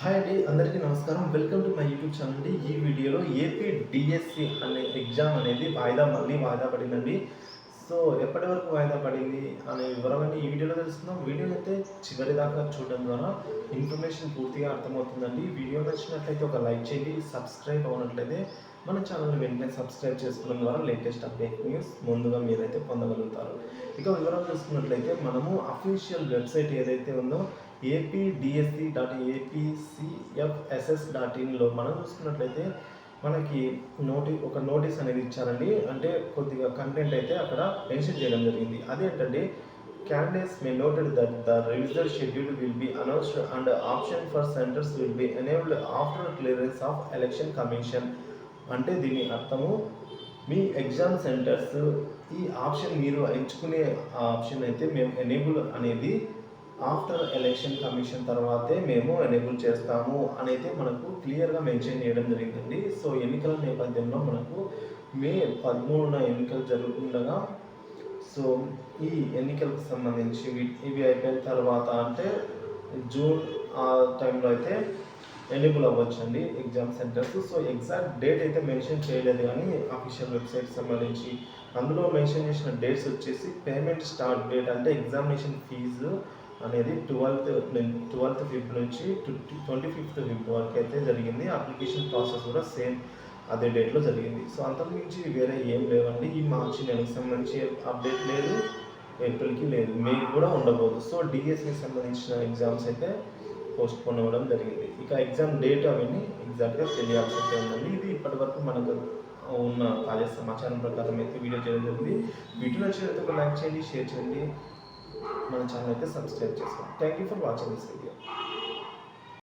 Hi అండి, అందరికీ నమస్కారం. Welcome to my YouTube channel అండి. ఈ వీడియోలో ఏపీ డిఎస్సి అనే ఎగ్జామ్ అనేది మళ్ళీ వాయిదా పడిందండి. సో ఎప్పటి వరకు వాయిదా పడింది అనే వివరమని ఈ వీడియోలో తెలుసుకుందాం. వీడియో అయితే చివరి దాకా చూడడం ద్వారా ఇన్ఫర్మేషన్ పూర్తిగా అర్థమవుతుందండి. వీడియో నచ్చినట్లయితే ఒక లైక్ చేయండి. సబ్స్క్రైబ్ అవ్వనట్లయితే మన ఛానల్ని వెంటనే సబ్స్క్రైబ్ చేసుకోవడం ద్వారా లేటెస్ట్ అప్డేట్ న్యూస్ ముందుగా మీరైతే పొందగలుగుతారు. ఇక వివరాలు చూసుకున్నట్లయితే మనము అఫీషియల్ వెబ్సైట్ ఏదైతే ఉందో apdsc.apcfss.inలో మనం చూసుకున్నట్లయితే మనకి ఒక నోటీస్ అనేది ఇచ్చారండి. అంటే కొద్దిగా కంటెంట్ అయితే అక్కడ మెన్షన్ చేయడం జరిగింది. అదేంటంటే candidates may noted that the revised schedule will be announced and option for centers will be enabled after clearance of election commission. అంటే దీని అర్థము మీ ఎగ్జామ్ సెంటర్స్ ఈ ఆప్షన్ మీరు ఎంచుకునే ఆప్షన్ అయితే మేము ఎనేబుల్ అనేది ఆఫ్టర్ ఎలక్షన్ కమిషన్ తర్వాతే మేము ఎనేబుల్ చేస్తాము అనేది మనకు క్లియర్గా మెన్షన్ చేయడం జరిగిందండి. సో ఎన్నికల నేపథ్యంలో మనకు మే 13న ఎన్నికలు జరుగుతుండగా సో ఈ ఎన్నికలకు సంబంధించి ఇవి అయిపోయిన తర్వాత అంటే జూన్ ఆ టైంలో అయితే ఎనేబుల్ అవ్వచ్చండి exam centres. So exact date అయితే మెన్షన్ చేయలేదు, కానీ అఫీషియల్ వెబ్సైట్ సంబంధించి అందులో మెన్షన్ చేసిన డేట్స్ వచ్చేసి పేమెంట్ స్టార్ట్ డేట్ అంటే ఎగ్జామినేషన్ ఫీజు అనేది 12th ఫిబ్ నుంచి 25th ఫిబ్ వరకు అయితే జరిగింది. అప్లికేషన్ ప్రాసెస్ కూడా సేమ్ అదే డేట్లో జరిగింది. సో అంతకుమించి వేరే ఏం లేవండి. ఈ మార్చి నెలకు సంబంధించి అప్డేట్ లేదు, ఏప్రిల్కి లేదు, మేకి కూడా ఉండబోదు. సో డిఎస్సికి సంబంధించిన ఎగ్జామ్స్ అయితే పోస్ట్ పోన్ అవ్వడం జరిగింది. ఇక ఎగ్జామ్ డేట్ అవన్నీ ఎగ్జాక్ట్గా తెలియాల్సి ఉందండి. ఇది ఇప్పటి వరకు మనకు ఉన్న తాజా సమాచారం ప్రకారం అయితే వీడియో చేయడం జరిగింది. వీడియో నచ్చినట్లయితే ఒక లైక్ చేయండి, షేర్ చేయండి, మన ఛానల్ అయితే సబ్స్క్రైబ్ చేసుకోండి. Thank you for watching this video.